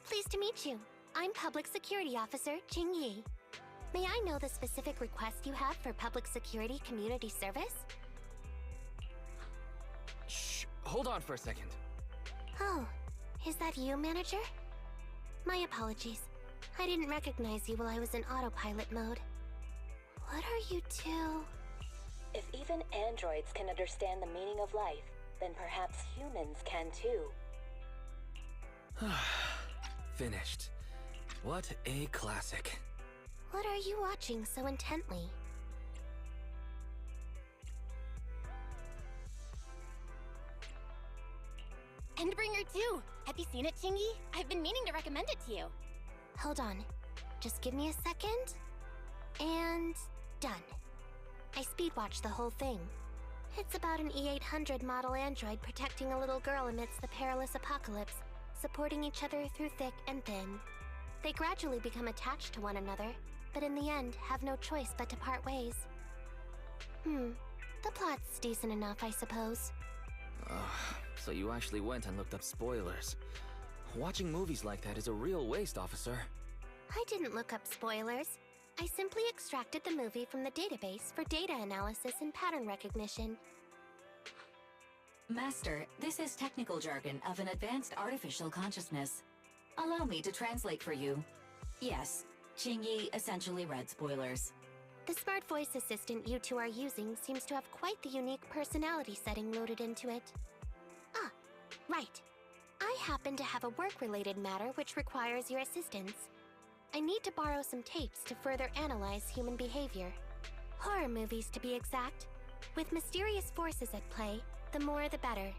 Pleased to meet you. I'm Public Security Officer Qingyi. May I know the specific request you have for public security community service? Shh, hold on for a second. Oh, is that you, Manager? My apologies. I didn't recognize you while I was in autopilot mode. What are you two? If even androids can understand the meaning of life, then perhaps humans can too. Finished. What a classic. What are you watching so intently? Endbringer 2! Have you seen it, Qingyi? I've been meaning to recommend it to you. Hold on. Just give me a second. And done. I speedwatched the whole thing. It's about an E-800 model android protecting a little girl amidst the perilous apocalypse, supporting each other through thick and thin. They gradually become attached to one another, but in the end have no choice but to part ways. The plot's decent enough, I suppose. So you actually went and looked up spoilers. Watching movies like that is a real waste, officer. I didn't look up spoilers. I simply extracted the movie from the database for data analysis and pattern recognition. Master, this is technical jargon of an advanced artificial consciousness. Allow me to translate for you. Yes, Qingyi essentially read spoilers. The smart voice assistant you two are using seems to have quite the unique personality setting loaded into it. Ah, right. I happen to have a work-related matter which requires your assistance. I need to borrow some tapes to further analyze human behavior. Horror movies, to be exact. With mysterious forces at play, the more the better.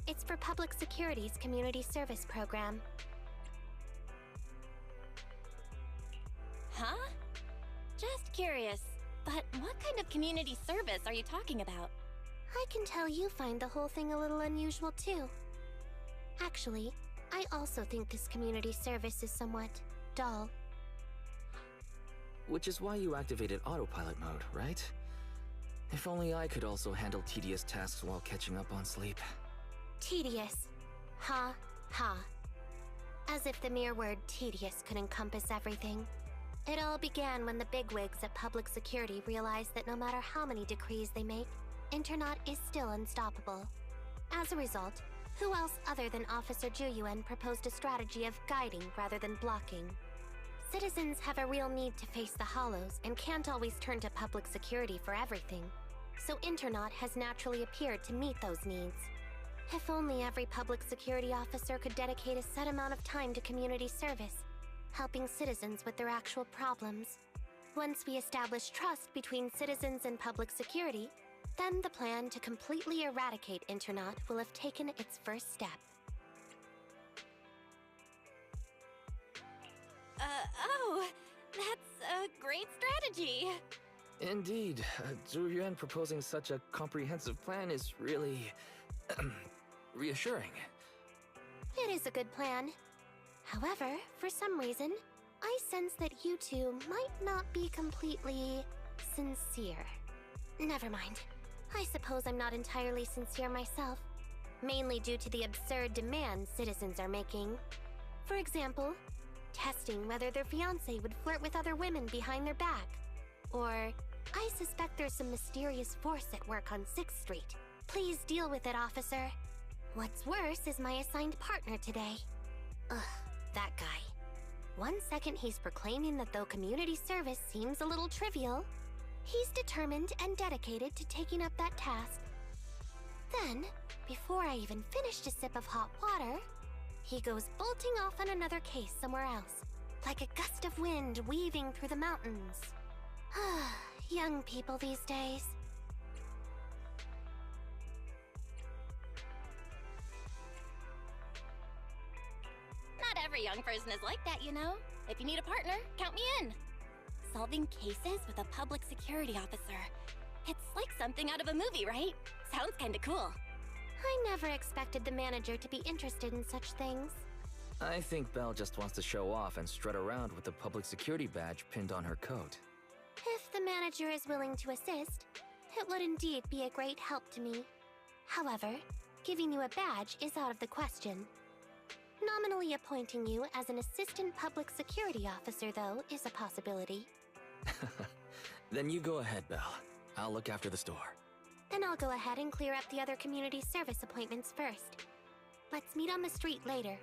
It's for Public Security's community service program. Huh? Just curious, but what kind of community service are you talking about? I can tell you find the whole thing a little unusual too. Actually, I also think this community service is somewhat dull. Which is why you activated autopilot mode, right? If only I could also handle tedious tasks while catching up on sleep. Tedious. Ha, ha. As if the mere word tedious could encompass everything. It all began when the bigwigs at Public Security realized that no matter how many decrees they make, Internaut is still unstoppable. As a result, who else other than Officer Juyuan proposed a strategy of guiding rather than blocking? Citizens have a real need to face the hollows and can't always turn to Public Security for everything. So Internaut has naturally appeared to meet those needs. If only every Public Security officer could dedicate a set amount of time to community service, helping citizens with their actual problems. Once we establish trust between citizens and Public Security, then the plan to completely eradicate Internaut will have taken its first step. Oh, that's a great strategy. Indeed, Zhu Yuan proposing such a comprehensive plan is really reassuring. It is a good plan. However, for some reason, I sense that you two might not be completely sincere. Never mind. I suppose I'm not entirely sincere myself, mainly due to the absurd demands citizens are making. For example, testing whether their fiancé would flirt with other women behind their back. Or, I suspect there's some mysterious force at work on 6th Street. Please deal with it, officer. What's worse is my assigned partner today. Ugh, that guy. One second he's proclaiming that though community service seems a little trivial, he's determined and dedicated to taking up that task. Then, before I even finished a sip of hot water, he goes bolting off on another case somewhere else, like a gust of wind weaving through the mountains. Young people these days. young person is like that, you know? If you need a partner, count me in. Solving cases with a public security officer. It's like something out of a movie, right? Sounds kinda cool. I never expected the manager to be interested in such things. I think Belle just wants to show off and strut around with the public security badge pinned on her coat. If the manager is willing to assist, it would indeed be a great help to me. However, giving you a badge is out of the question. Nominally appointing you as an assistant public security officer, though, is a possibility. Then you go ahead, Belle. I'll look after the store. Then I'll go ahead and clear up the other community service appointments first. Let's meet on the street later.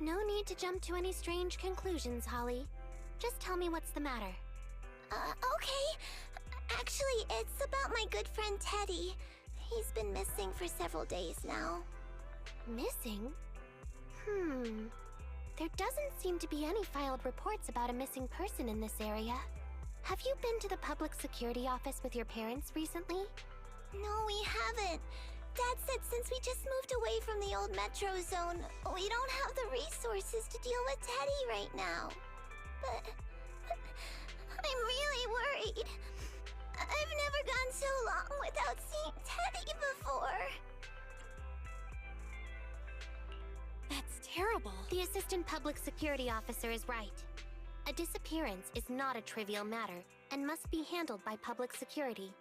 No need to jump to any strange conclusions, Holly. Just tell me what's the matter. Okay. Actually, it's about my good friend Teddy. He's been missing for several days now. Missing? There doesn't seem to be any filed reports about a missing person in this area. Have you been to the public security office with your parents recently? No, we haven't. Dad said since we just moved away from the old metro zone, we don't have the resources to deal with Teddy right now. But I'm really worried. I've never gone so long without seeing Teddy before. That's terrible. The assistant public security officer is right. A disappearance is not a trivial matter and must be handled by public security.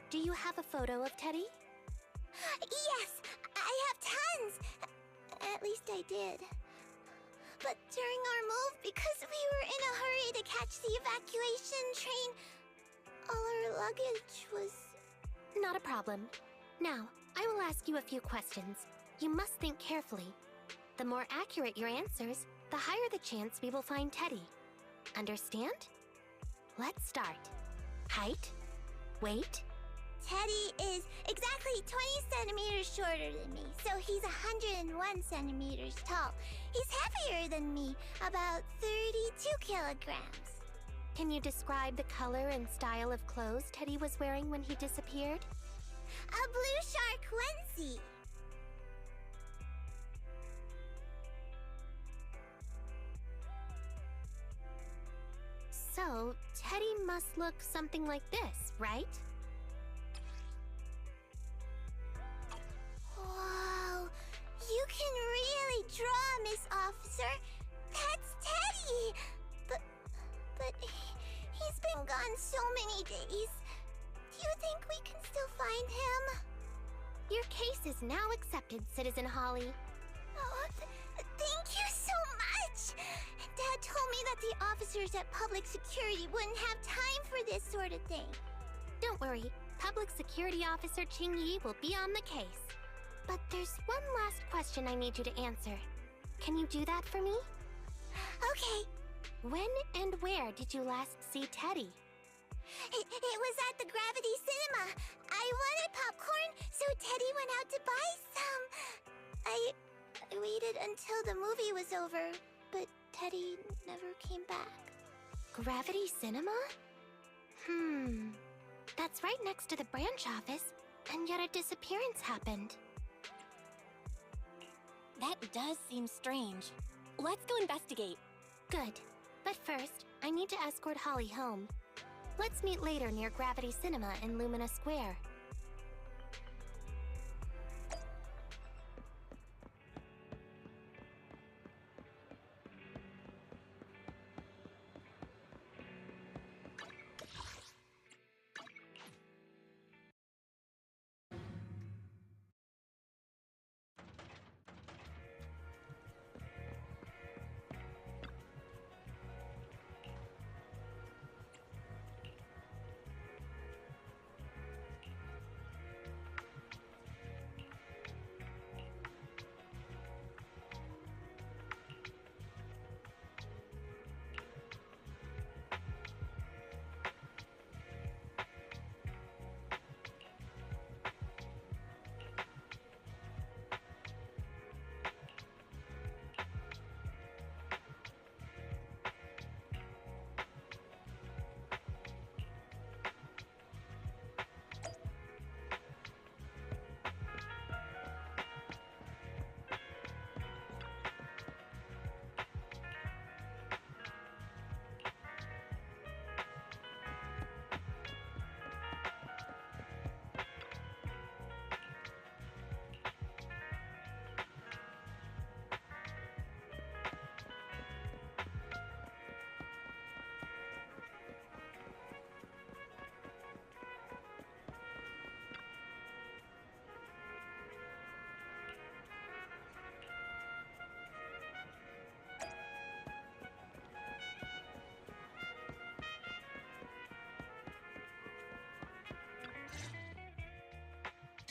Do you have a photo of Teddy? Yes, I have tons. At least I did. But during our move, because we were in a hurry to catch the evacuation train, all our luggage was... Not a problem. Now, I will ask you a few questions. You must think carefully. The more accurate your answers, the higher the chance we will find Teddy. Understand? Let's start. Height, weight. Teddy is exactly 20 centimeters shorter than me, so he's 101 centimeters tall. He's heavier than me, about 32 kilograms. Can you describe the color and style of clothes Teddy was wearing when he disappeared? A blue shark onesie. So, Teddy must look something like this, right? Whoa, you can really draw, Miss Officer. That's Teddy. But he's been gone so many days. Do you think we can still find him? Your case is now accepted, Citizen Holly. Oh, thank you so much. Dad told me that the officers at Public Security wouldn't have time for this sort of thing. Don't worry, Public Security Officer Qingyi will be on the case. But there's one last question I need you to answer. Can you do that for me? Okay. When and where did you last see Teddy? It was at the Gravity Cinema. I wanted popcorn, so Teddy went out to buy some. I waited until the movie was over, but Teddy never came back. Gravity Cinema? That's right next to the branch office, and yet a disappearance happened. That does seem strange. Let's go investigate. Good. But first, I need to escort Holly home. Let's meet later near Gravity Cinema in Lumina Square.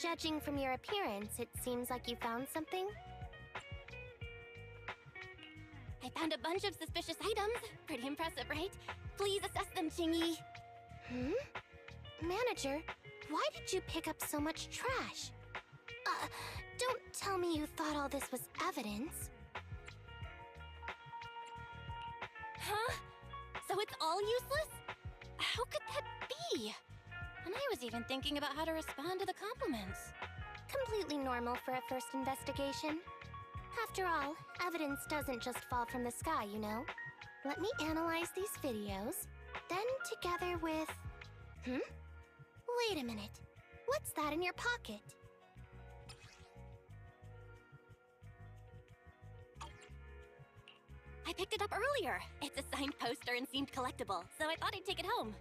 Judging from your appearance, it seems like you found something. I found a bunch of suspicious items. Pretty impressive, right? Please assess them, Qingyi. Manager, why did you pick up so much trash? Don't tell me you thought all this was evidence. Huh? So it's all useless? How could that be? And I was even thinking about how to respond to the compliments. Completely normal for a first investigation. After all, evidence doesn't just fall from the sky, you know. Let me analyze these videos, then together with... Wait a minute. What's that in your pocket? I picked it up earlier. It's a signed poster and seemed collectible, so I thought I'd take it home.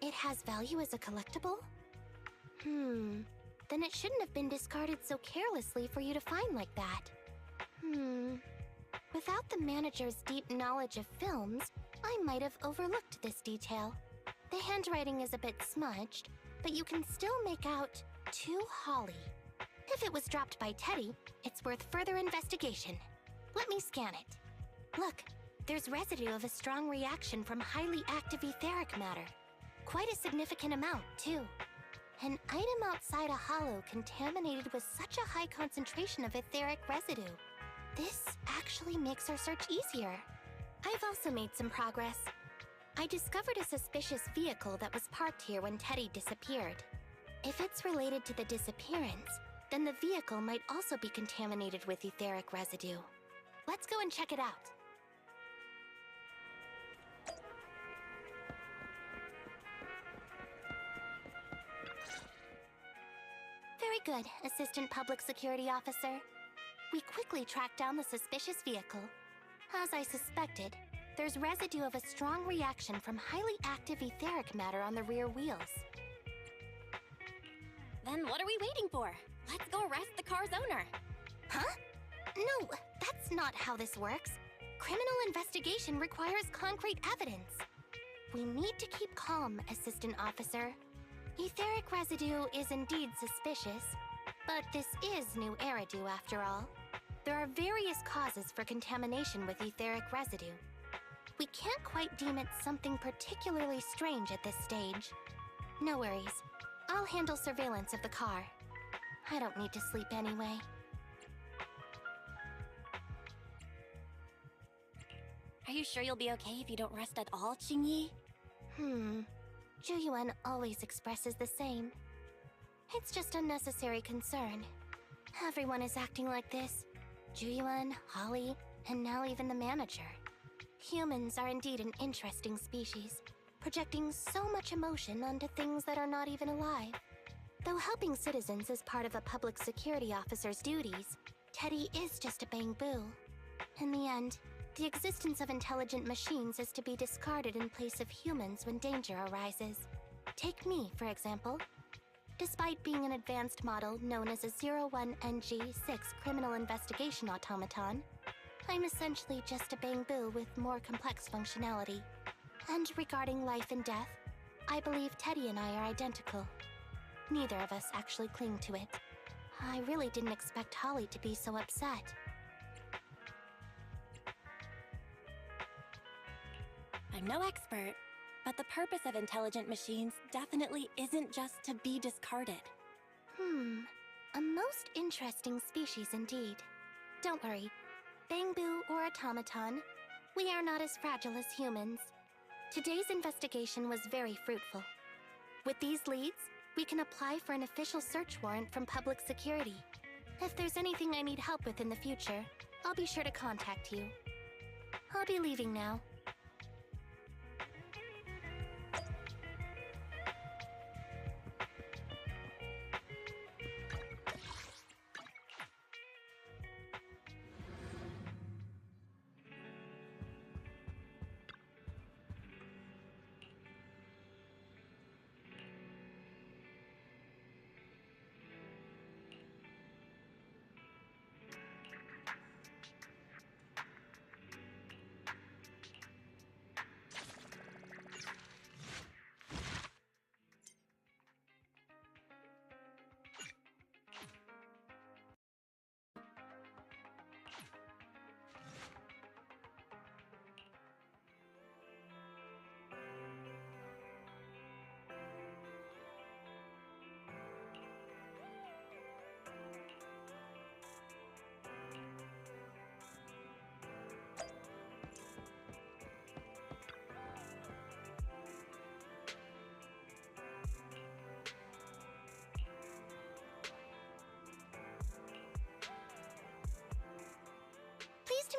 It has value as a collectible? Then it shouldn't have been discarded so carelessly for you to find like that. Without the manager's deep knowledge of films, I might have overlooked this detail. The handwriting is a bit smudged, but you can still make out "To Holly." If it was dropped by Teddy, it's worth further investigation. Let me scan it. Look, there's residue of a strong reaction from highly active etheric matter. Quite a significant amount, too. An item outside a hollow contaminated with such a high concentration of etheric residue. This actually makes our search easier. I've also made some progress. I discovered a suspicious vehicle that was parked here when Teddy disappeared. If it's related to the disappearance, then the vehicle might also be contaminated with etheric residue. Let's go and check it out. Very good, Assistant Public Security Officer. We quickly tracked down the suspicious vehicle. As I suspected, there's residue of a strong reaction from highly active etheric matter on the rear wheels. Then what are we waiting for? Let's go arrest the car's owner. Huh? No, that's not how this works. Criminal investigation requires concrete evidence. We need to keep calm, Assistant Officer. Etheric residue is indeed suspicious, but this is new Eridu after all. There are various causes for contamination with etheric residue. We can't quite deem it something particularly strange at this stage. No worries. I'll handle surveillance of the car. I don't need to sleep anyway. Are you sure you'll be okay if you don't rest at all, Qingyi? Zhu always expresses the same. It's just unnecessary concern. Everyone is acting like this. Zhu, Holly, and now even the manager. Humans are indeed an interesting species, projecting so much emotion onto things that are not even alive. Though helping citizens is part of a public security officer's duties, Teddy is just a bang-boo. In the end, the existence of intelligent machines is to be discarded in place of humans when danger arises. Take me, for example. Despite being an advanced model known as a 01NG6 criminal investigation automaton, I'm essentially just a bang-boo with more complex functionality. And regarding life and death, I believe Teddy and I are identical. Neither of us actually cling to it. I really didn't expect Holly to be so upset. I'm no expert, but the purpose of intelligent machines definitely isn't just to be discarded. A most interesting species indeed. Don't worry, bang-boo or automaton, we are not as fragile as humans. Today's investigation was very fruitful. With these leads, we can apply for an official search warrant from public security. If there's anything I need help with in the future, I'll be sure to contact you. I'll be leaving now.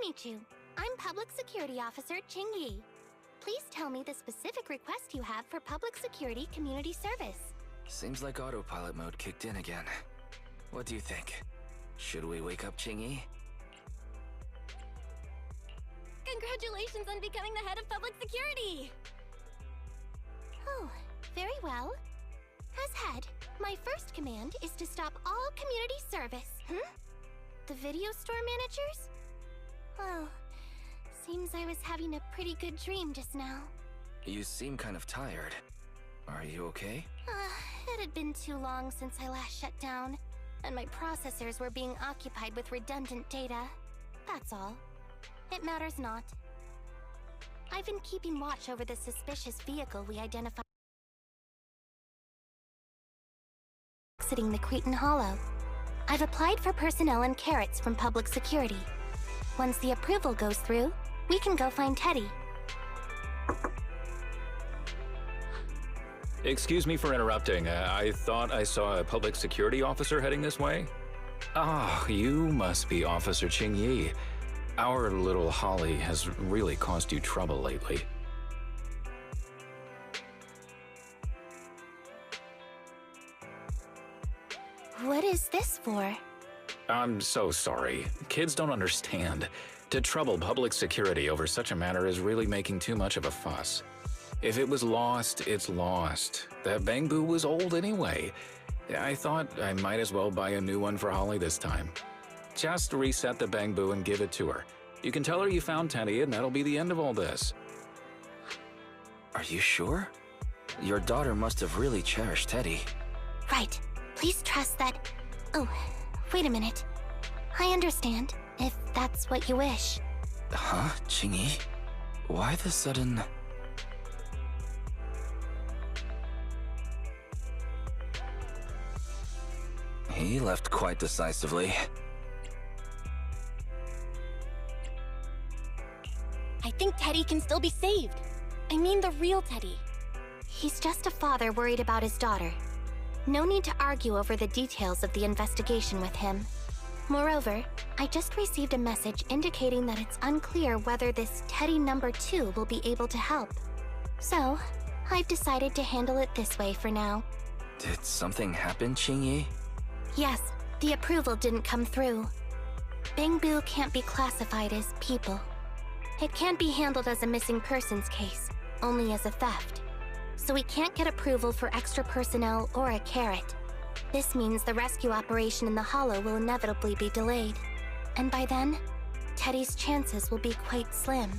meet you. I'm Public Security Officer Qingyi. Please tell me the specific request you have for Public Security Community Service. Seems like autopilot mode kicked in again. What do you think? Should we wake up Qingyi? Congratulations on becoming the head of public security! Oh, very well. As head, my first command is to stop all community service. The video store managers? Oh, seems I was having a pretty good dream just now. You seem kind of tired. Are you okay? It had been too long since I last shut down, and my processors were being occupied with redundant data. That's all. It matters not. I've been keeping watch over the suspicious vehicle we identified exiting the Cretan Hollow. I've applied for personnel and carrots from public security. Once the approval goes through, we can go find Teddy. Excuse me for interrupting. I thought I saw a public security officer heading this way. Ah, you must be Officer Qingyi. Our little Holly has really caused you trouble lately. What is this for? I'm so sorry. Kids don't understand. To trouble public security over such a matter is really making too much of a fuss. If it was lost, it's lost. That Bangbu was old anyway. I thought I might as well buy a new one for Holly this time. Just reset the Bangbu and give it to her. You can tell her you found Teddy and that'll be the end of all this. Are you sure? Your daughter must have really cherished Teddy. Right. Please trust that... Oh, wait a minute. I understand, if that's what you wish. Huh, Qingyi? Why the sudden... He left quite decisively. I think Teddy can still be saved. I mean the real Teddy. He's just a father worried about his daughter. No need to argue over the details of the investigation with him. Moreover, I just received a message indicating that it's unclear whether this Teddy number 2 will be able to help. So, I've decided to handle it this way for now. Did something happen, Qingyi? Yes, the approval didn't come through. Bangbu can't be classified as people. It can't be handled as a missing persons case, only as a theft. So we can't get approval for extra personnel or a carrot. This means the rescue operation in the Hollow will inevitably be delayed. And by then, Teddy's chances will be quite slim.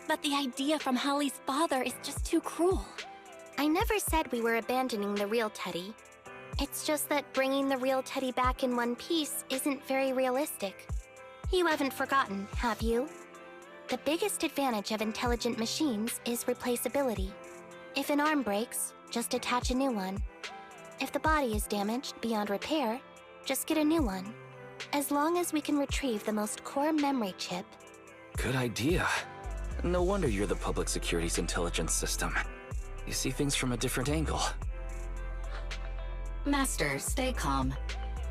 But the idea from Holly's father is just too cruel. I never said we were abandoning the real Teddy. It's just that bringing the real Teddy back in one piece isn't very realistic. You haven't forgotten, have you? The biggest advantage of intelligent machines is replaceability. If an arm breaks, just attach a new one. If the body is damaged beyond repair, just get a new one. As long as we can retrieve the most core memory chip. Good idea. No wonder you're the public security's intelligence system. You see things from a different angle. Master, stay calm.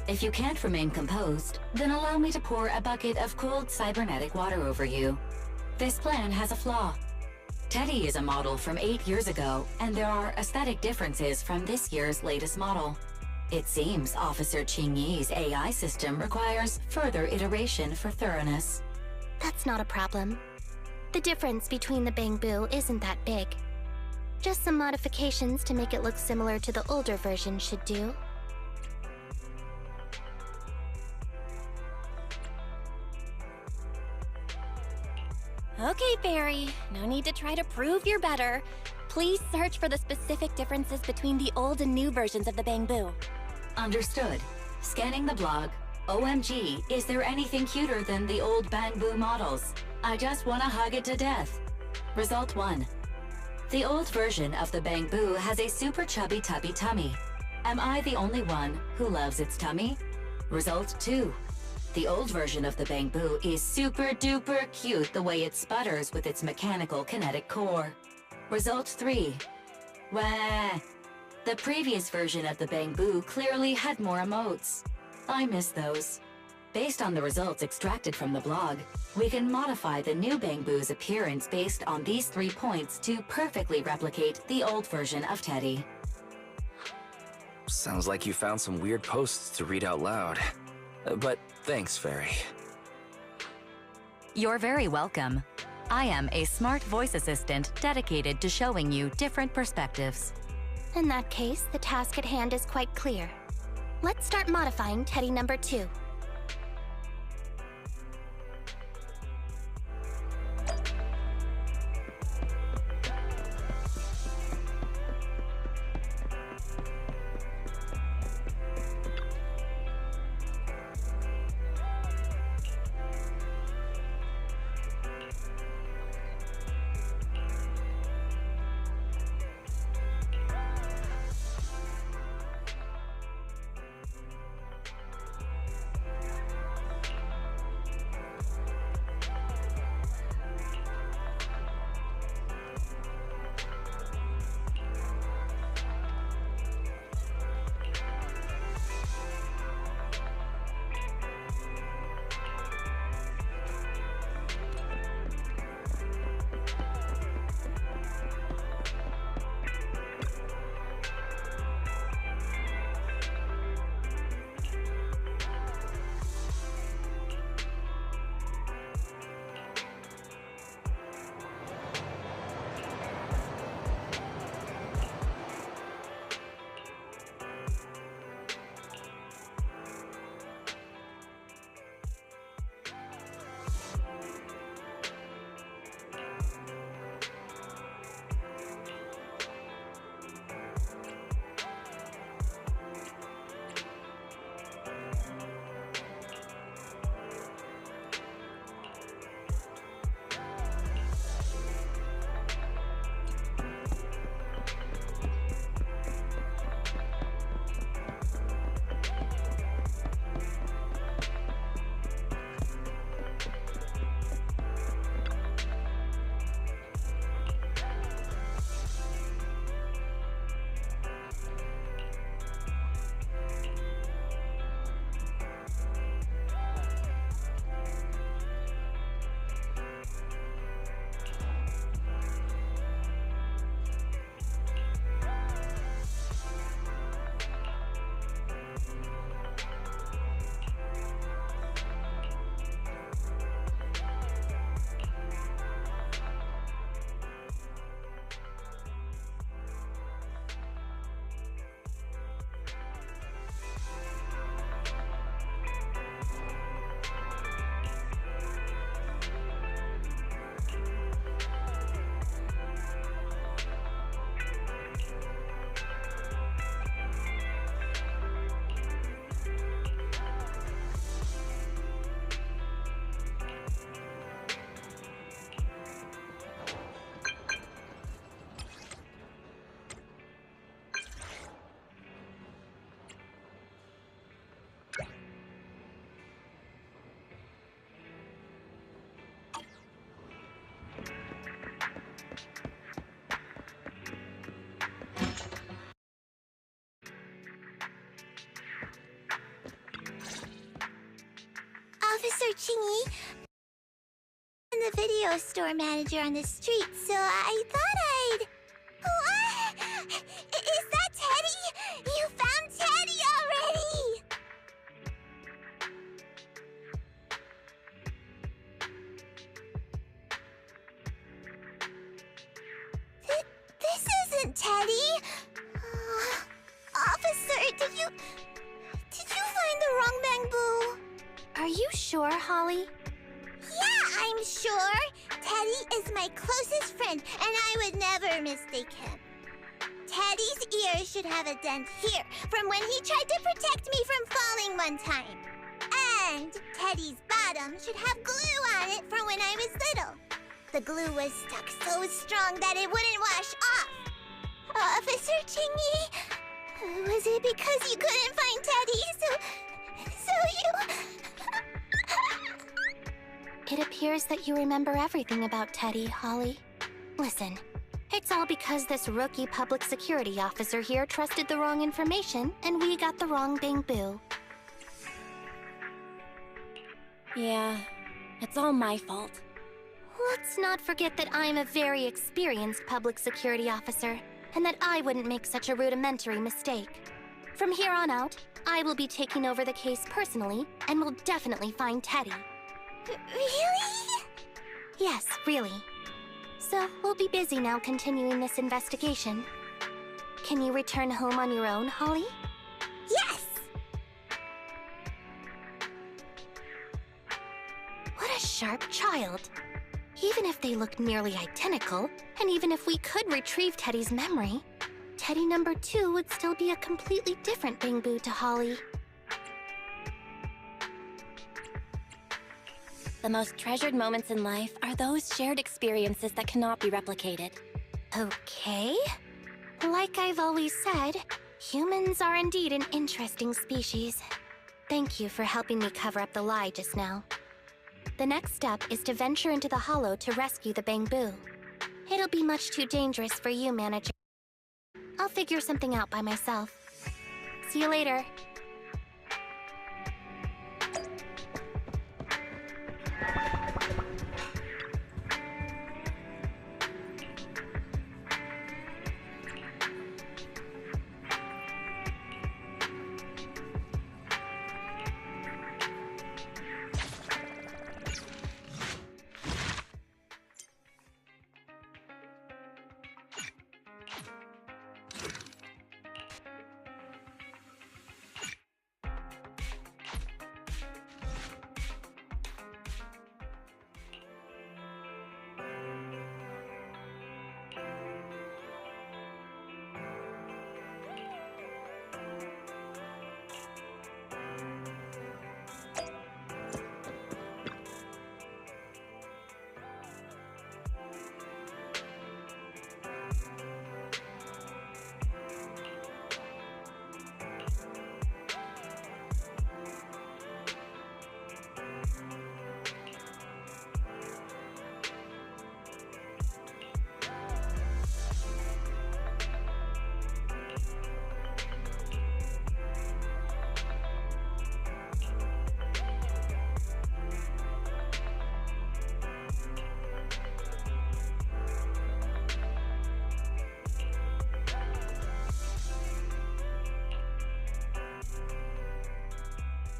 If you can't remain composed, then allow me to pour a bucket of cooled cybernetic water over you. This plan has a flaw. Teddy is a model from 8 years ago, and there are aesthetic differences from this year's latest model. It seems Officer Qingyi's AI system requires further iteration for thoroughness. That's not a problem. The difference between the Bangbu isn't that big. Just some modifications to make it look similar to the older version should do. Okay, Barry. No need to try to prove you're better. Please search for the specific differences between the old and new versions of the Bangbu. Understood. Scanning the blog. OMG, is there anything cuter than the old Bangbu models? I just want to hug it to death. Result 1. The old version of the Bangbu has a super chubby tubby tummy. Am I the only one who loves its tummy? Result 2. The old version of the Bangbu is super duper cute the way it sputters with its mechanical kinetic core. Result 3. Wah! The previous version of the Bangbu clearly had more emotes. I miss those. Based on the results extracted from the blog, we can modify the new Bangbu's appearance based on these 3 points to perfectly replicate the old version of Teddy. Sounds like you found some weird posts to read out loud. But thanks, Fairy. You're very welcome. I am a smart voice assistant dedicated to showing you different perspectives. In that case, the task at hand is quite clear. Let's start modifying Teddy number 2. Officer Qingyi, I'm the video store manager on the street, so I thought I'd... What? Is that Teddy? You found Teddy already! This isn't Teddy! Officer, did you find the wrong Bangbu? Are you sure, Holly? Yeah, I'm sure. Teddy is my closest friend, and I would never mistake him. Teddy's ear should have a dent here from when he tried to protect me from falling one time. And Teddy's bottom should have glue on it from when I was little. The glue was stuck so strong that it wouldn't wash off. Officer Qingyi, was it because you couldn't find Teddy, so you... It appears that you remember everything about Teddy, Holly. Listen, it's all because this rookie public security officer here trusted the wrong information, and we got the wrong Bangbu. Yeah, it's all my fault. Let's not forget that I'm a very experienced public security officer, and that I wouldn't make such a rudimentary mistake. From here on out, I will be taking over the case personally, and will definitely find Teddy. Really? Yes, really. So, we'll be busy now continuing this investigation. Can you return home on your own, Holly? Yes! What a sharp child. Even if they look nearly identical, and even if we could retrieve Teddy's memory, Teddy number 2 would still be a completely different Bangboo to Holly. The most treasured moments in life are those shared experiences that cannot be replicated. Okay. Like I've always said, humans are indeed an interesting species. Thank you for helping me cover up the lie just now. The next step is to venture into the hollow to rescue the Bangboo. It'll be much too dangerous for you, Manager. I'll figure something out by myself. See you later.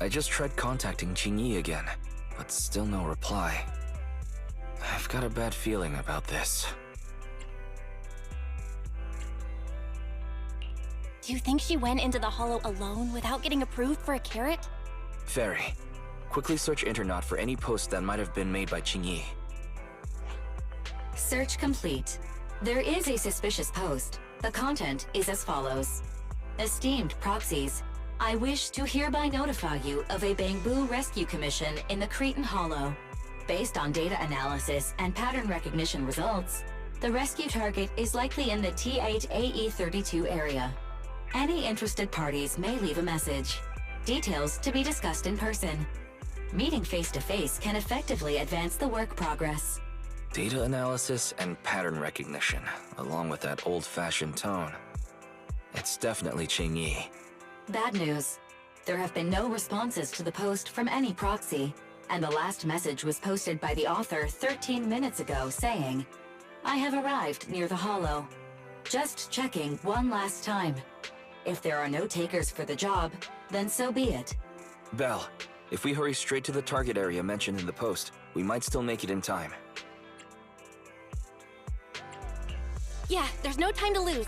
I just tried contacting Qingyi again, but still no reply. I've got a bad feeling about this. Do you think she went into the hollow alone without getting approved for a carrot? Very. Quickly search Internet for any posts that might have been made by Qingyi. Search complete. There is a suspicious post. The content is as follows. Esteemed proxies, I wish to hereby notify you of a Bangboo rescue commission in the Cretan Hollow. Based on data analysis and pattern recognition results, the rescue target is likely in the T8AE32 area. Any interested parties may leave a message. Details to be discussed in person. Meeting face-to-face can effectively advance the work progress. Data analysis and pattern recognition, along with that old-fashioned tone. It's definitely Qingyi. Bad news. There have been no responses to the post from any proxy, and the last message was posted by the author 13 minutes ago saying, I have arrived near the hollow. Just checking one last time. If there are no takers for the job, then so be it. Belle, if we hurry straight to the target area mentioned in the post, we might still make it in time. Yeah, there's no time to lose.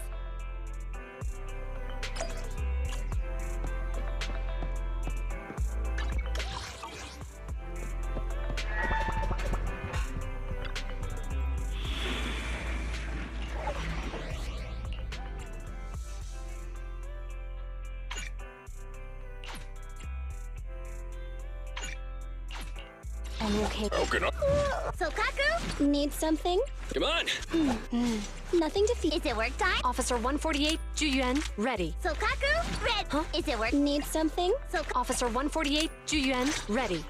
Are you okay? Sokaku? Need something? Come on! Nothing to feed. Is it work time? Officer 148, Juyuan, ready. Sokaku? Red. Huh? Is it work? Need something? Officer 148, Juyuan, ready.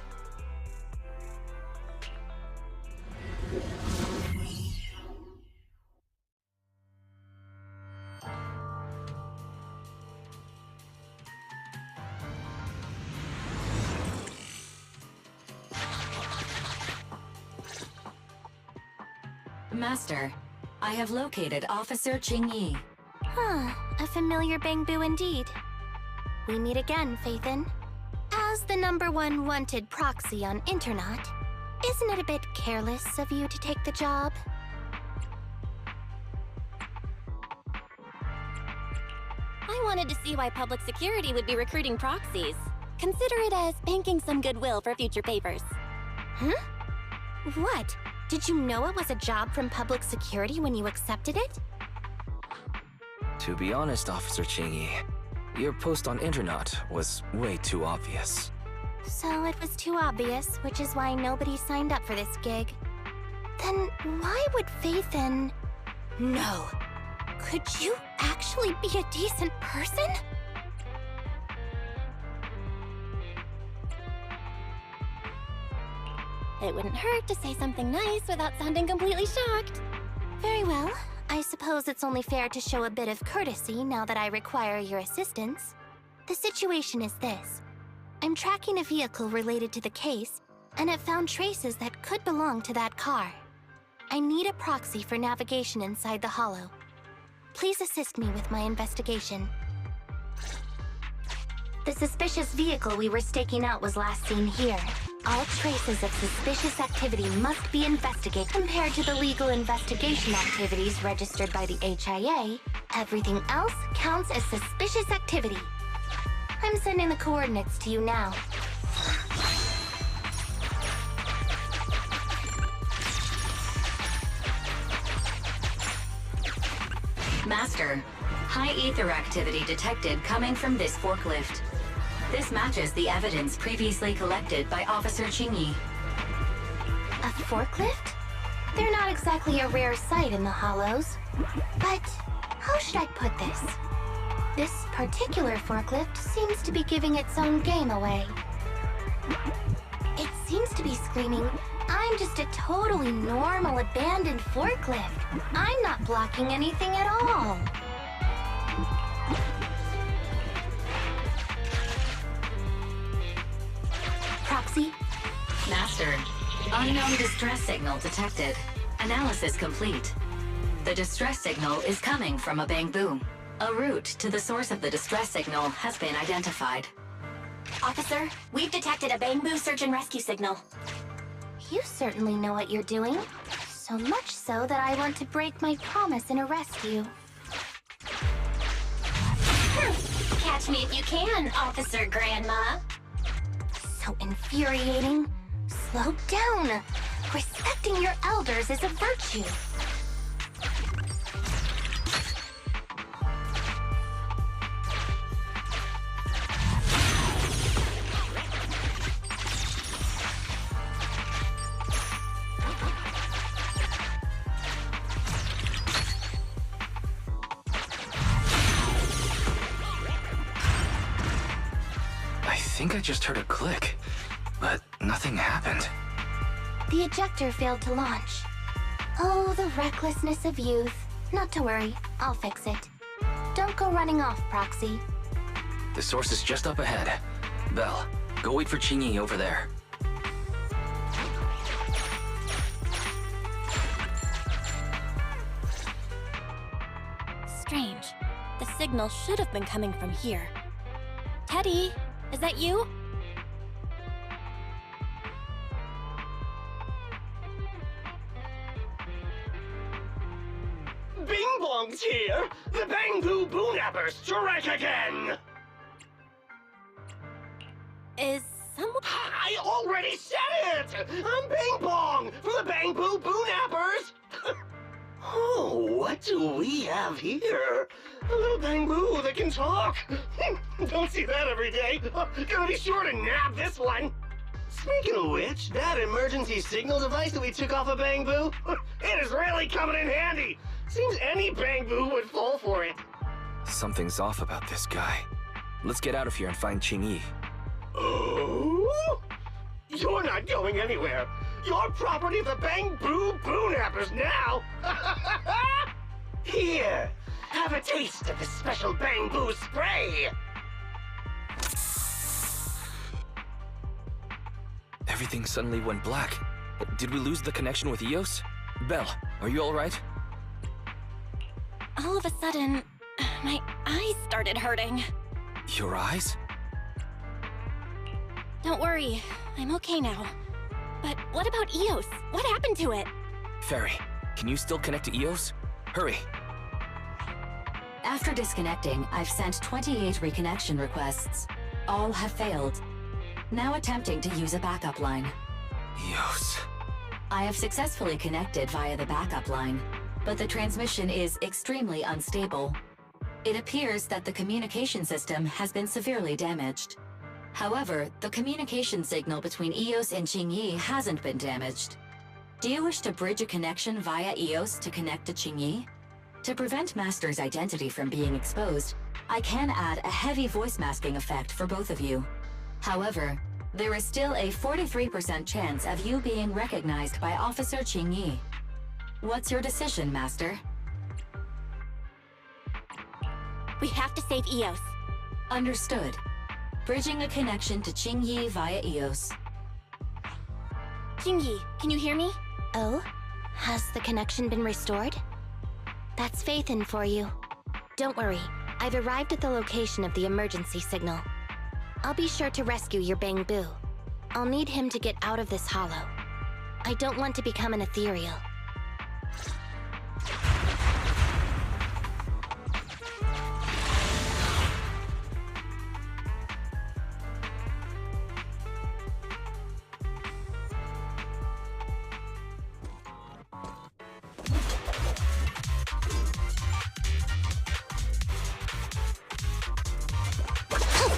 Master, I have located Officer Qingyi. Huh, a familiar Bangboo indeed. We meet again, Phaethon. As the #1 wanted proxy on Internet, isn't it a bit careless of you to take the job? I wanted to see why public security would be recruiting proxies. Consider it as banking some goodwill for future papers. Huh? What? Did you know it was a job from public security when you accepted it? To be honest, Officer Qingyi, your post on Internet was way too obvious. So it was too obvious, which is why nobody signed up for this gig. Then why would Phaethon... No. Could you actually be a decent person? It wouldn't hurt to say something nice without sounding completely shocked. Very well. I suppose it's only fair to show a bit of courtesy now that I require your assistance. The situation is this. I'm tracking a vehicle related to the case, and it found traces that could belong to that car. I need a proxy for navigation inside the hollow. Please assist me with my investigation. The suspicious vehicle we were staking out was last seen here. All traces of suspicious activity must be investigated. Compared to the legal investigation activities registered by the HIA, everything else counts as suspicious activity. I'm sending the coordinates to you now. Master, high ether activity detected coming from this forklift. This matches the evidence previously collected by Officer Qingyi. A forklift? They're not exactly a rare sight in the Hollows. But how should I put this? This particular forklift seems to be giving its own game away. It seems to be screaming, I'm just a totally normal abandoned forklift. I'm not blocking anything at all. Proxy? Master, unknown distress signal detected. Analysis complete. The distress signal is coming from a Bangboo. A route to the source of the distress signal has been identified. Officer, we've detected a Bangboo search and rescue signal. You certainly know what you're doing. So much so that I want to break my promise and arrest you. Catch me if you can, Officer Grandma. So infuriating. Slow down. Respecting your elders is a virtue. I think I just heard a click, but nothing happened. The ejector failed to launch. Oh, the recklessness of youth. Not to worry, I'll fix it. Don't go running off, Proxy. The source is just up ahead. Belle, go wait for Qingyi over there. Strange. The signal should have been coming from here. Teddy, is that you? Bing Bong's here! The Bangboo Boonappers strike again! Is someone... I already said it! I'm Bing Bong from the Bangboo Boonappers! Oh, what do we have here? A little Bangboo that can talk! Don't see that every day! Gonna be sure to nab this one! Speaking of which, that emergency signal device that we took off of Bangboo, it is really coming in handy! Seems any Bangboo would fall for it. Something's off about this guy. Let's get out of here and find Qingyi. Oh? You're not going anywhere. You're property of the Bangboo Boonappers now. Here, have a taste of the special Bangboo spray. Everything suddenly went black. Did we lose the connection with Eos? Belle, are you alright? All of a sudden, my eyes started hurting. Your eyes? Don't worry, I'm okay now. But what about EOS? What happened to it? Fairy, can you still connect to EOS? Hurry! After disconnecting, I've sent 28 reconnection requests. All have failed. Now attempting to use a backup line. EOS. I have successfully connected via the backup line, but the transmission is extremely unstable. It appears that the communication system has been severely damaged. However, the communication signal between EOS and Qingyi hasn't been damaged. Do you wish to bridge a connection via EOS to connect to Qingyi? To prevent Master's identity from being exposed, I can add a heavy voice masking effect for both of you. However, there is still a 43% chance of you being recognized by Officer Qingyi. What's your decision, Master? We have to save EOS. Understood. Bridging a connection to Qingyi via EOS. Qingyi, can you hear me? Oh? Has the connection been restored? That's Faithin for you. Don't worry, I've arrived at the location of the emergency signal. I'll be sure to rescue your Bangbu. I'll need him to get out of this hollow. I don't want to become an ethereal.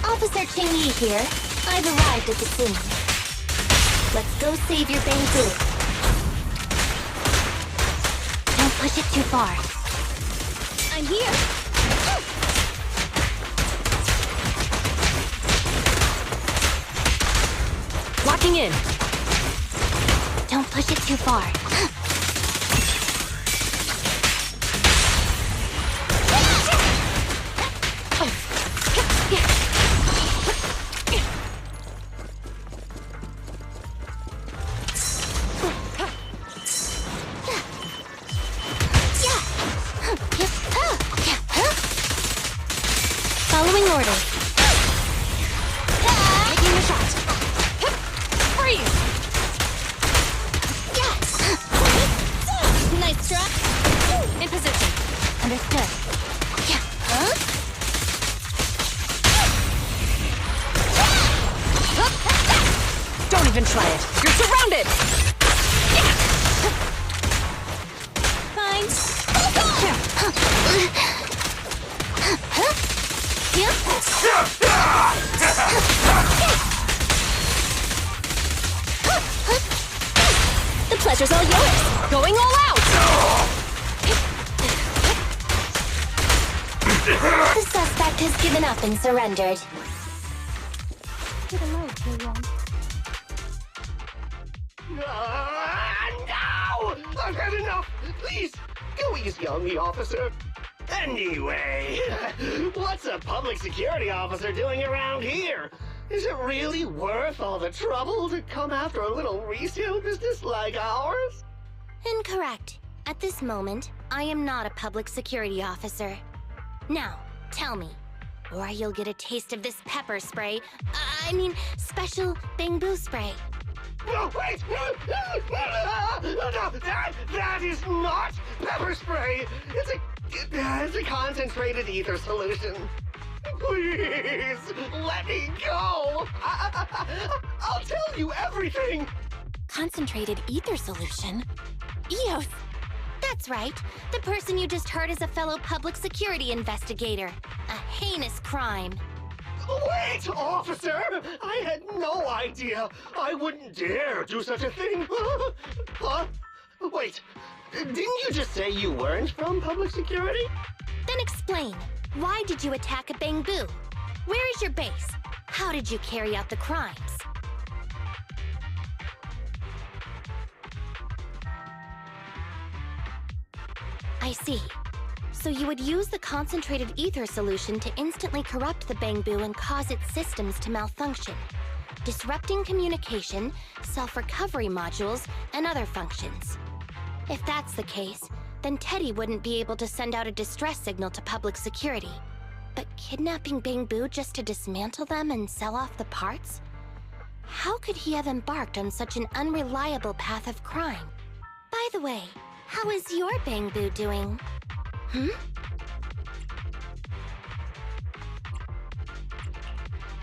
Officer Qingyi here. I've arrived at the scene. Let's go save your Bangbu. Don't push it too far. I'm here! Locking in. Don't push it too far. Following orders. Taking the shot. Freeze! Nice try! In position. Understood. Don't even try it. You're surrounded! Fine. The pleasure's all yours. Going all out! The suspect has given up and surrendered. No! I've had enough! Please, go easy on me, officer. Anyway, what's a public security officer doing around here? Is it really worth all the trouble to come after a little resale business like ours? Incorrect. At this moment, I am not a public security officer. Now, tell me, or you'll get a taste of this pepper spray. I mean, special Bangbu spray. No, wait! That is not pepper spray! It's a concentrated ether solution. Please, let me go! I'll tell you everything! Concentrated ether solution? EOS! That's right. The person you just heard is a fellow public security investigator. A heinous crime. Wait, officer! I had no idea! I wouldn't dare do such a thing! Huh? Wait, didn't you just say you weren't from public security? Then explain. Why did you attack a Bangbu? Where is your base? How did you carry out the crimes? I see. So you would use the concentrated ether solution to instantly corrupt the Bangbu and cause its systems to malfunction, disrupting communication, self-recovery modules, and other functions. If that's the case, then Teddy wouldn't be able to send out a distress signal to public security. But kidnapping Bangbu just to dismantle them and sell off the parts? How could he have embarked on such an unreliable path of crime? By the way, how is your Bangbu doing?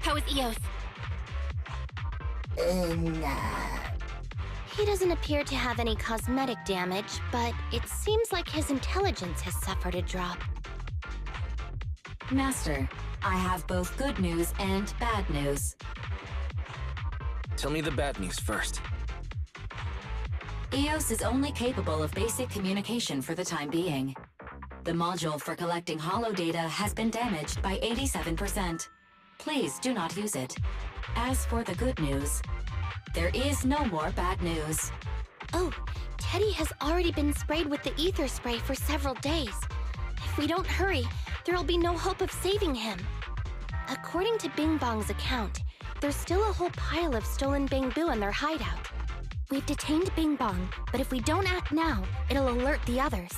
How is Eos? He doesn't appear to have any cosmetic damage, but it seems like his intelligence has suffered a drop. Master, I have both good news and bad news. Tell me the bad news first. Eos is only capable of basic communication for the time being. The module for collecting holo data has been damaged by 87%. Please do not use it. As for the good news, there is no more bad news. Oh, Teddy has already been sprayed with the ether spray for several days. If we don't hurry, there'll be no hope of saving him. According to Bing Bong's account, there's still a whole pile of stolen Bangbu in their hideout. We've detained Bing Bong, but if we don't act now, it'll alert the others.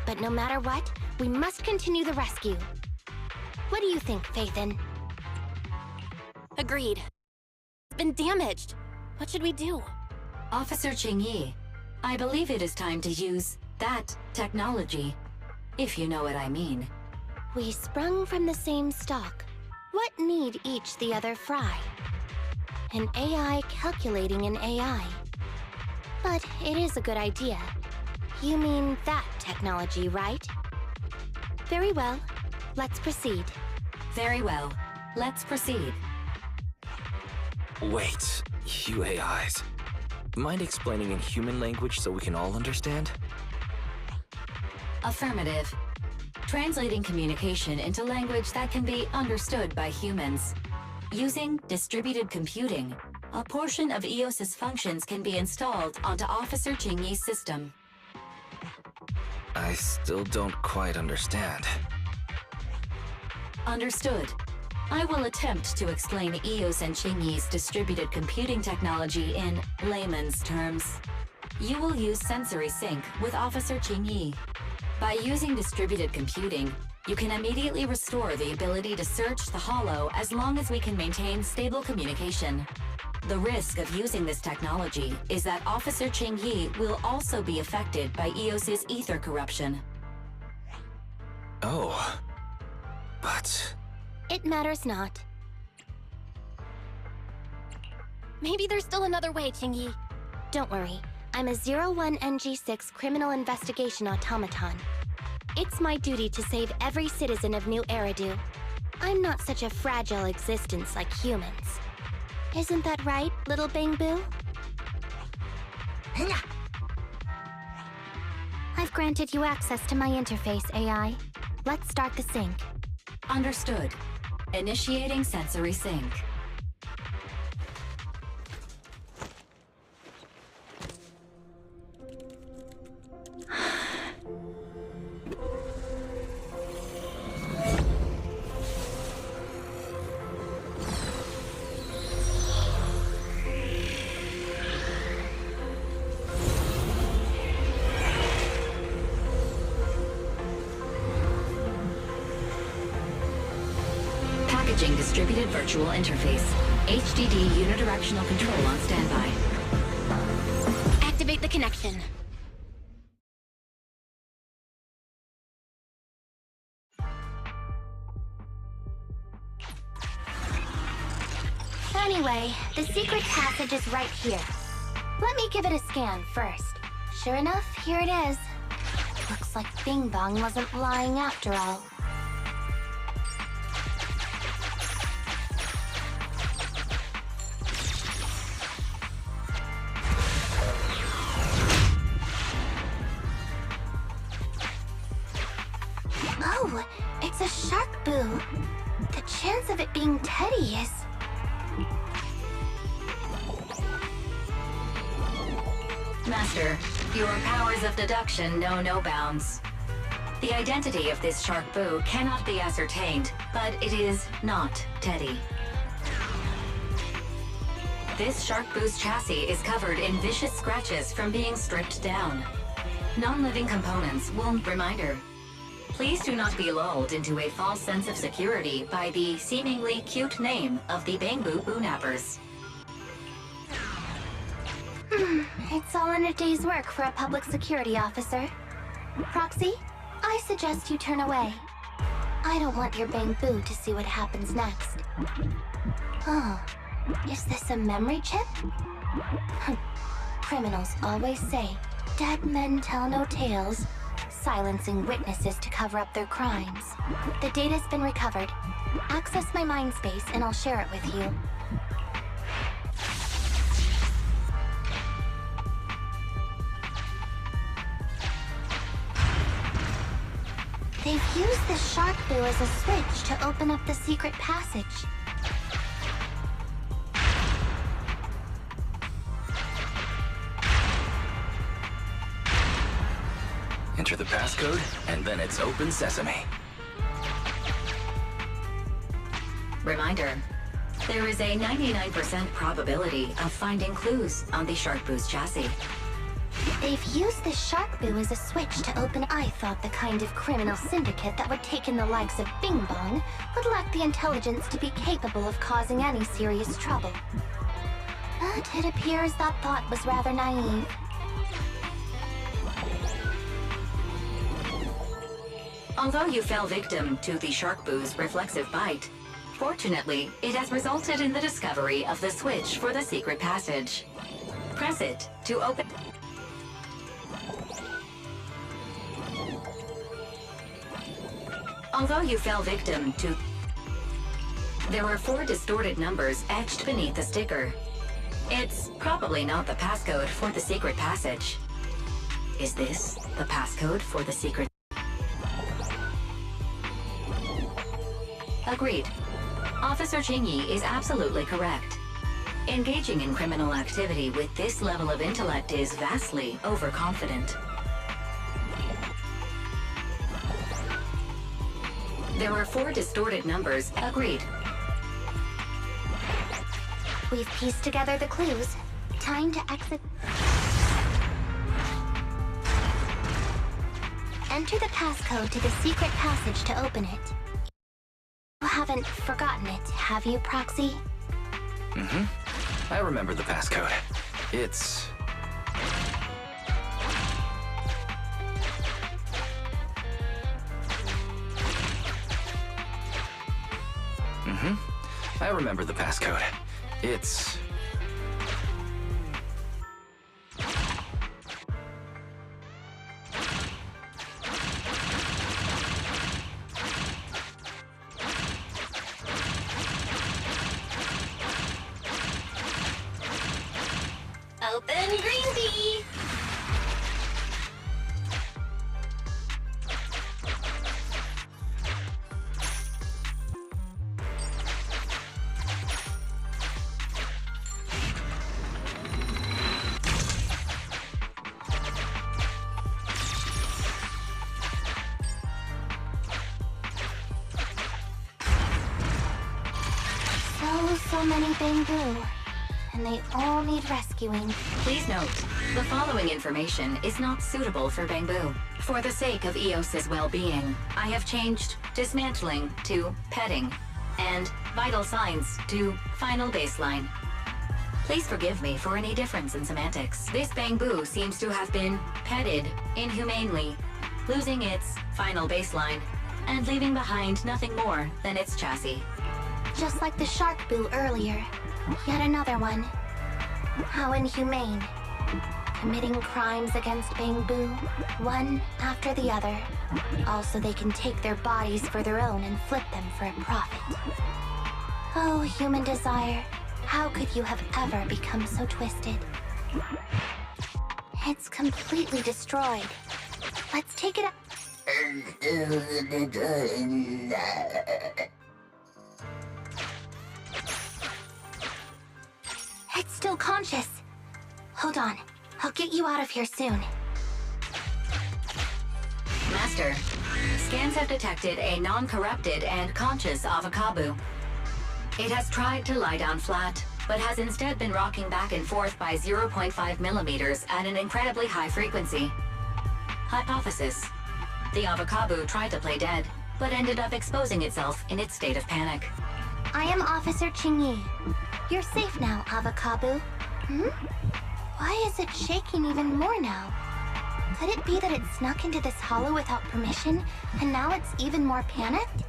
But no matter what, we must continue the rescue. What do you think, Faithin? Agreed. It's been damaged. What should we do? Officer Qingyi, I believe it is time to use that technology, if you know what I mean. We sprung from the same stock. What need each the other fry? An AI calculating an AI. But it is a good idea. You mean that technology, right? Very well. Let's proceed. Very well. Let's proceed. Wait, you AIs. Mind explaining in human language so we can all understand? Affirmative. Translating communication into language that can be understood by humans. Using distributed computing, a portion of EOS's functions can be installed onto Officer Qingyi's system. I still don't quite understand. Understood. I will attempt to explain EOS and Qingyi's distributed computing technology in layman's terms. You will use sensory sync with Officer Qingyi. By using distributed computing, you can immediately restore the ability to search the holo as long as we can maintain stable communication. The risk of using this technology is that Officer Qingyi will also be affected by EOS's ether corruption. Oh. But... It matters not. Maybe there's still another way, Qingyi. Don't worry. I'm a 01NG6 criminal investigation automaton. It's my duty to save every citizen of New Eridu. I'm not such a fragile existence like humans. Isn't that right, little Bangbu? I've granted you access to my interface, AI. Let's start the sync. Understood. Initiating sensory sync. Distributed virtual interface. HDD unidirectional control on standby. Activate the connection. Anyway, the secret passage is right here. Let me give it a scan first. Sure enough, here it is. Looks like Bing Bong wasn't lying after all. Oh, it's a shark boo. The chance of it being Teddy is... Master, your powers of deduction know no bounds. The identity of this shark boo cannot be ascertained, but it is not Teddy. This shark boo's chassis is covered in vicious scratches from being stripped down. Non-living components will... Reminder. Please do not be lulled into a false sense of security by the seemingly cute name of the Bangbu Boonappers. It's all in a day's work for a public security officer. Proxy, I suggest you turn away. I don't want your Bangbu to see what happens next. Oh, is this a memory chip? Criminals always say, dead men tell no tales, silencing witnesses to cover up their crimes. The data's been recovered. Access my mind space and I'll share it with you. They've used the shark boo as a switch to open up the secret passage. Enter the passcode, and then it's open sesame. Reminder. There is a 99% probability of finding clues on the Shark Boo's chassis. They've used the shark boo as a switch to open. I thought the kind of criminal syndicate that would take in the likes of Bing Bong would lack the intelligence to be capable of causing any serious trouble. But it appears that thought was rather naive. Although you fell victim to the Shark Boo's reflexive bite, fortunately, it has resulted in the discovery of the switch for the secret passage. Press it to open... Although you fell victim to... There were 4 distorted numbers etched beneath the sticker. It's probably not the passcode for the secret passage. Is this the passcode for the secret? Agreed. Officer Qingyi is absolutely correct. Engaging in criminal activity with this level of intellect is vastly overconfident. There were 4 distorted numbers. Agreed. We've pieced together the clues. Time to exit. Enter the passcode to the secret passage to open it. You haven't forgotten it, have you, Proxy? Mm-hmm. I remember the passcode. It's... I remember the passcode. It's... Open green tea! So many Bangbu. And they all need rescuing. Please note, the following information is not suitable for Bangbu. For the sake of EOS's well-being, I have changed dismantling to petting, and vital signs to final baseline. Please forgive me for any difference in semantics. This Bangbu seems to have been petted inhumanely, losing its final baseline, and leaving behind nothing more than its chassis. Just like the shark boo earlier. Yet another one. How inhumane. Committing crimes against Bangbu, one after the other. Also, they can take their bodies for their own and flip them for a profit. Oh, human desire. How could you have ever become so twisted? It's completely destroyed. Let's take it up. It's still conscious. Hold on. I'll get you out of here soon. Master, scans have detected a non-corrupted and conscious Avakabu. It has tried to lie down flat, but has instead been rocking back and forth by 0.5 millimeters at an incredibly high frequency. Hypothesis. The Avocabo tried to play dead, but ended up exposing itself in its state of panic. I am Officer Qingyi. You're safe now, Avocabo. Why is it shaking even more now? Could it be that it snuck into this hollow without permission, and now it's even more panicked?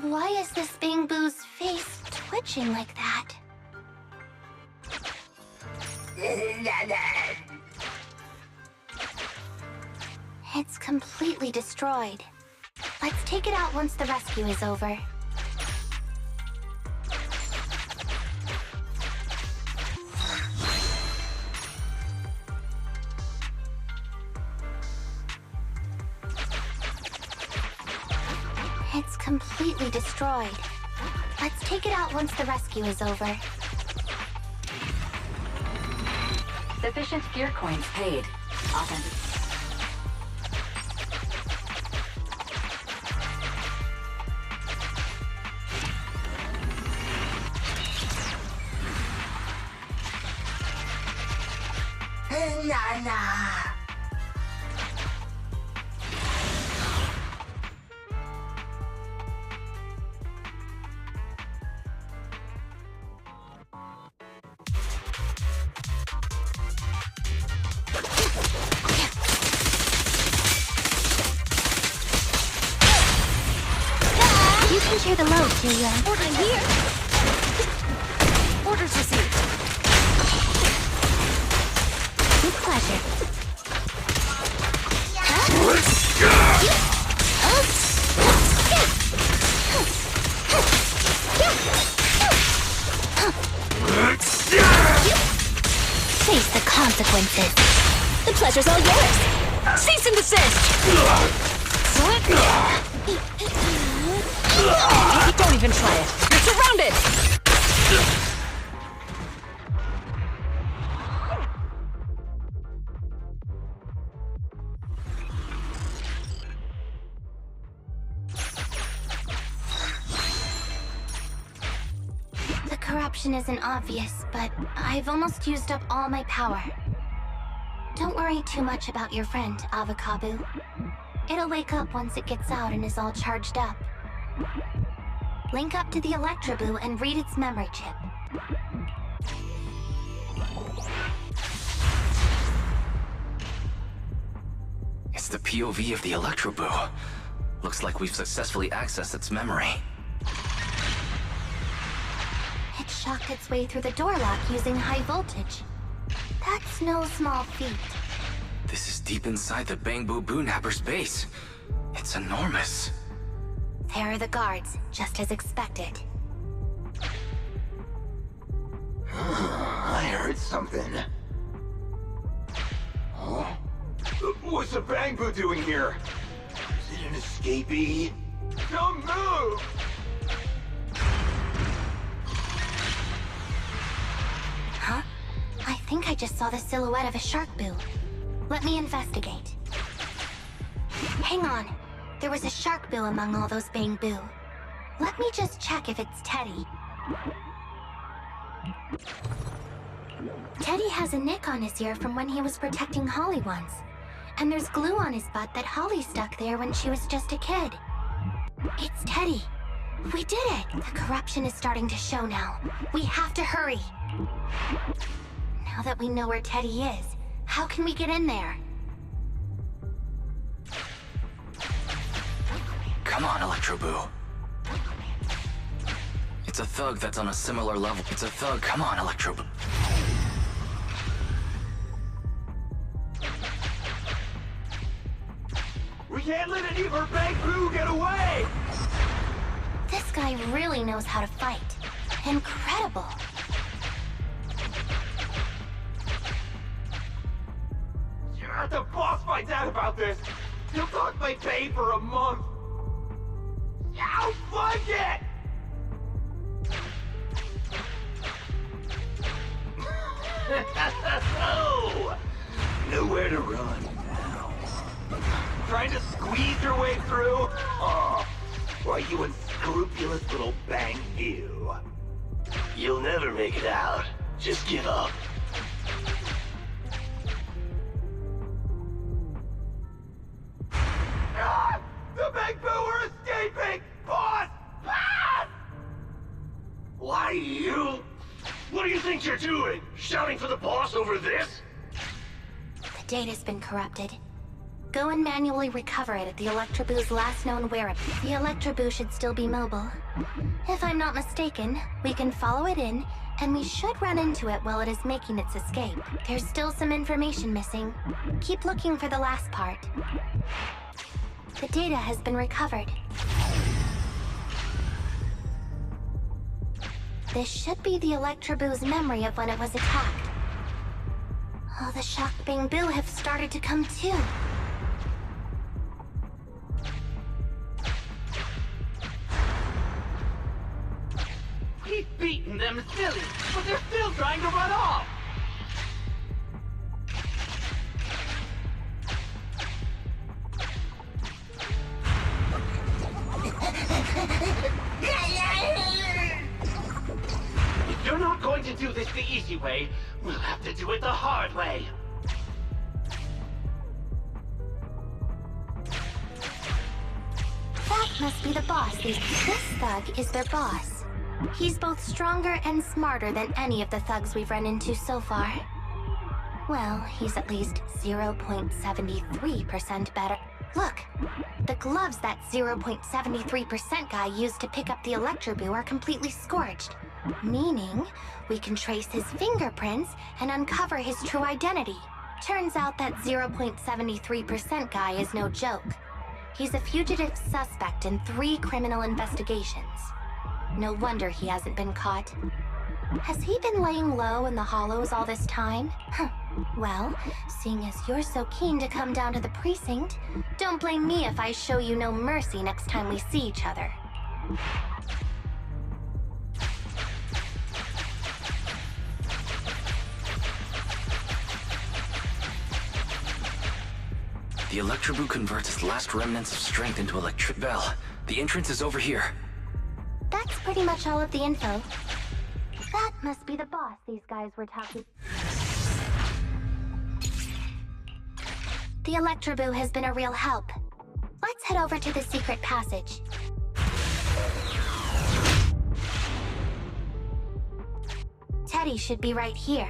Why is this Bangbu's face twitching like that? It's completely destroyed. Let's take it out once the rescue is over. It's completely destroyed. Let's take it out once the rescue is over. Sufficient gear coins paid. Authentic. You can share the load, Julia. Order here! Orders received. With pleasure. Face the consequences. The pleasure's all yours. Cease and desist! Don't even try it. You're surrounded! The corruption isn't obvious, but I've almost used up all my power. Don't worry too much about your friend, Avocabo. It'll wake up once it gets out and is all charged up. Link up to the Electroboo and read its memory chip. It's the POV of the Electroboo. Looks like we've successfully accessed its memory. It shocked its way through the door lock using high voltage. That's no small feat. This is deep inside the Bangbu Boonapper's base. It's enormous. There are the guards, just as expected. I heard something. Huh? What's the Bangbu doing here? Is it an escapee? Don't move! Huh? I think I just saw the silhouette of a shark boo. Let me investigate. Hang on. There was a shark boo among all those Bangbu. Let me just check if it's Teddy. Teddy has a nick on his ear from when he was protecting Holly once. And there's glue on his butt that Holly stuck there when she was just a kid. It's Teddy. We did it! The corruption is starting to show now. We have to hurry. Now that we know where Teddy is, how can we get in there? Come on, Electroboo. It's a thug that's on a similar level. It's a thug. Come on, Electroboo. We can't let any of our Bangbu get away! This guy really knows how to fight. Incredible. If the boss finds out about this, he'll talk my pay for a month. I'll fund it! Oh, nowhere to run now. Trying to squeeze your way through? Oh, why, you unscrupulous little bang you. You'll never make it out. Just give up. Ah! The Bang Boo are escaping! Boss! Pass! Why, you? What do you think you're doing? Shouting for the boss over this? The data's been corrupted. Go and manually recover it at the Electroboo's last known wearable. The Electroboo should still be mobile. If I'm not mistaken, we can follow it in, and we should run into it while it is making its escape. There's still some information missing. Keep looking for the last part. The data has been recovered. This should be the Electroboo's memory of when it was attacked. Oh, the shocked Bang Boo have started to come too. He's beaten them silly, but they're still trying to run off! If you're not going to do this the easy way, we'll have to do it the hard way. That must be the boss. This thug is their boss. He's both stronger and smarter than any of the thugs we've run into so far. Well, he's at least 0.73% better. Look, the gloves that 0.73% guy used to pick up the Electroboo are completely scorched. Meaning, we can trace his fingerprints and uncover his true identity. Turns out that 0.73% guy is no joke. He's a fugitive suspect in 3 criminal investigations. No wonder he hasn't been caught. Has he been laying low in the hollows all this time? Well, seeing as you're so keen to come down to the precinct, don't blame me if I show you no mercy next time we see each other. The Electroboo converts its last remnants of strength into electric bell. The entrance is over here. That's pretty much all of the info. That must be the boss these guys were talking. The Electroboo has been a real help. Let's head over to the secret passage. Teddy should be right here.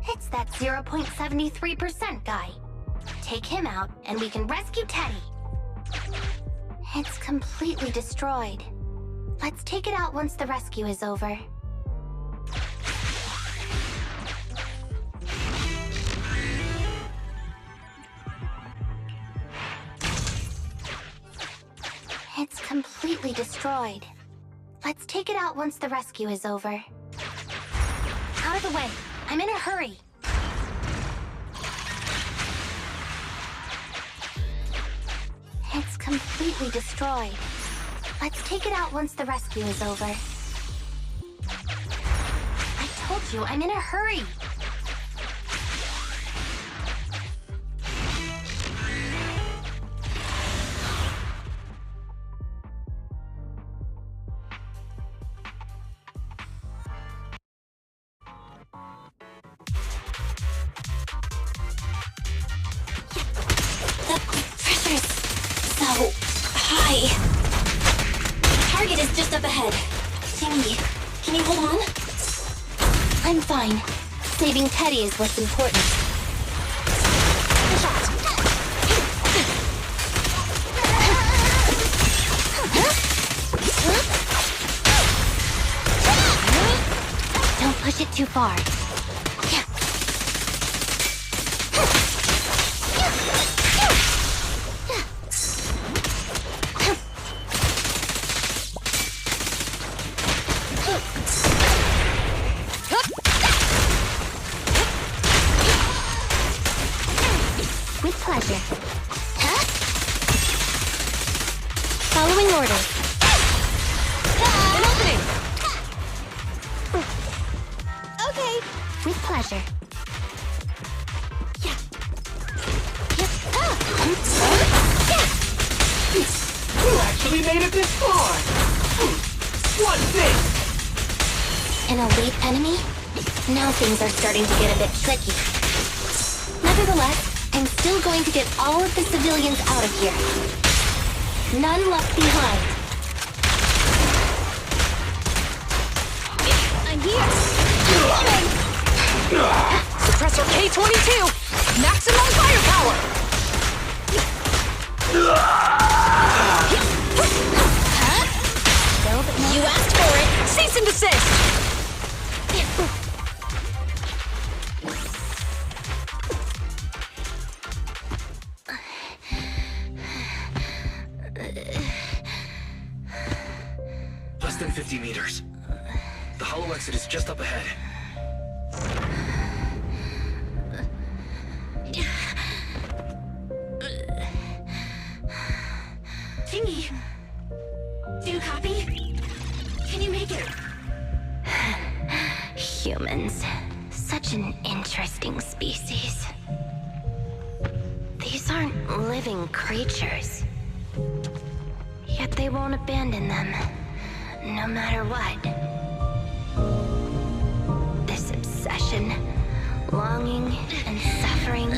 It's that 0.73% guy. Take him out, and we can rescue Teddy. It's completely destroyed. Let's take it out once the rescue is over. It's completely destroyed. Let's take it out once the rescue is over. Out of the way. I'm in a hurry. It's completely destroyed. Let's take it out once the rescue is over. I told you, I'm in a hurry. Target is just up ahead. Qingyi, can you hold on? I'm fine. Saving Teddy is what's important. Good shot. Don't push it too far. pleasure. Huh? Following orders. An opening! Okay. With pleasure. Yeah. You actually made it this far! What's this? An elite enemy? Now things are starting to get a bit tricky. Nevertheless, I'm still going to get all of the civilians out of here. None left behind. I'm here! Suppressor K-22! Maximum firepower! You asked for it! Cease and desist! Less than 50 meters. The hollow exit is just up ahead. Qingyi, do you copy? Can you make it? Humans. Such an interesting species. These aren't living creatures. Yet they won't abandon them, no matter what. This obsession, longing, and suffering.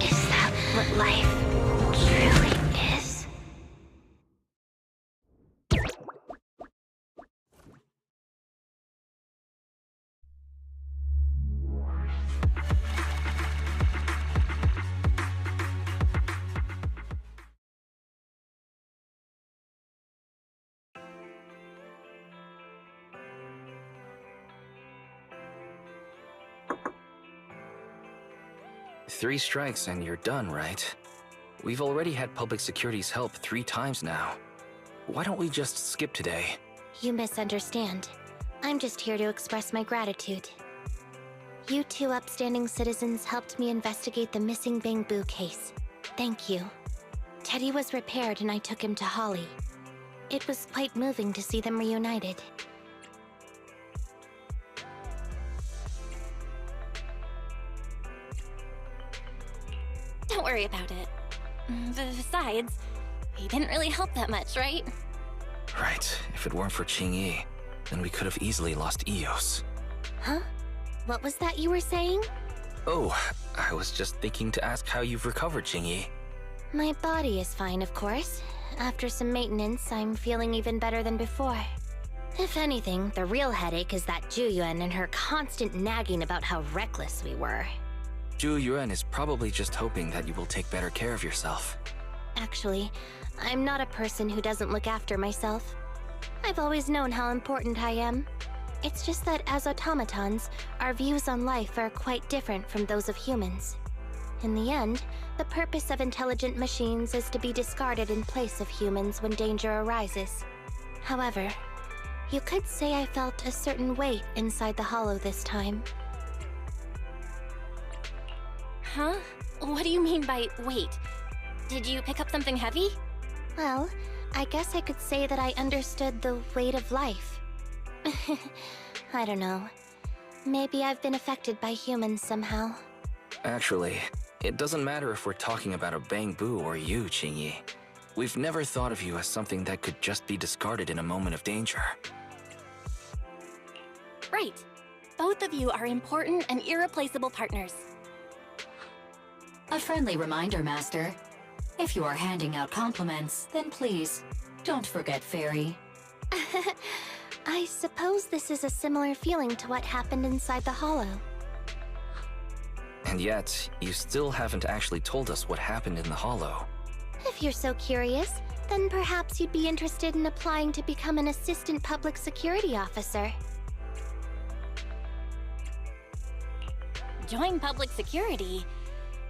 Is that what life truly is? Three strikes and you're done, right? We've already had public security's help 3 times now. Why don't we just skip today? You misunderstand. I'm just here to express my gratitude. You two upstanding citizens helped me investigate the missing Bangbu case. Thank you. Teddy was repaired and I took him to Holly. It was quite moving to see them reunited. Don't worry about it. Besides, he didn't really help that much, right? Right. If it weren't for Qingyi, then we could have easily lost Eos. Huh? What was that you were saying? Oh, I was just thinking to ask how you've recovered, Qingyi. My body is fine, of course. After some maintenance, I'm feeling even better than before. If anything, the real headache is that Zhu and her constant nagging about how reckless we were. Zhu Yuan is probably just hoping that you will take better care of yourself. Actually, I'm not a person who doesn't look after myself. I've always known how important I am. It's just that as automatons, our views on life are quite different from those of humans. In the end, the purpose of intelligent machines is to be discarded in place of humans when danger arises. However, you could say I felt a certain weight inside the hollow this time. Huh? What do you mean by weight? Did you pick up something heavy? Well, I guess I could say that I understood the weight of life. I don't know. Maybe I've been affected by humans somehow. Actually, it doesn't matter if we're talking about a Bangbu or you, Qingyi. We've never thought of you as something that could just be discarded in a moment of danger. Right. Both of you are important and irreplaceable partners. A friendly reminder, Master. If you are handing out compliments, then please, don't forget Fairy. I suppose this is a similar feeling to what happened inside the hollow. And yet, you still haven't actually told us what happened in the hollow. If you're so curious, then perhaps you'd be interested in applying to become an assistant public security officer. Join public security?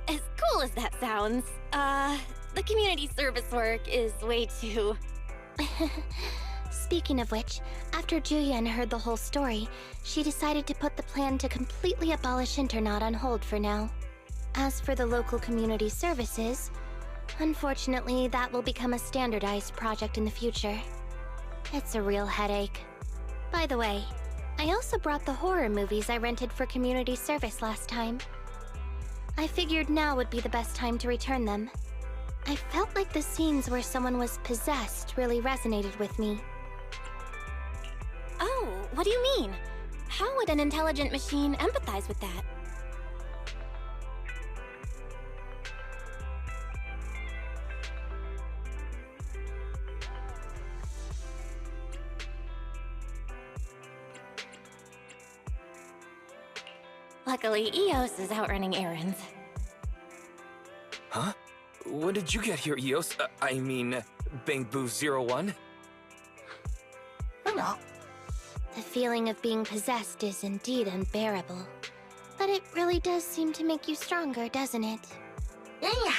As cool as that sounds, the community service work is way too... Speaking of which, after Juyen heard the whole story, she decided to put the plan to completely abolish Internaut on hold for now. As for the local community services, unfortunately, that will become a standardized project in the future. It's a real headache. By the way, I also brought the horror movies I rented for community service last time. I figured now would be the best time to return them. I felt like the scenes where someone was possessed really resonated with me. Oh, what do you mean? How would an intelligent machine empathize with that? Luckily, Eos is out running errands. Huh? When did you get here, Eos? I mean, Bangboo 01? The feeling of being possessed is indeed unbearable. But it really does seem to make you stronger, doesn't it? Yeah.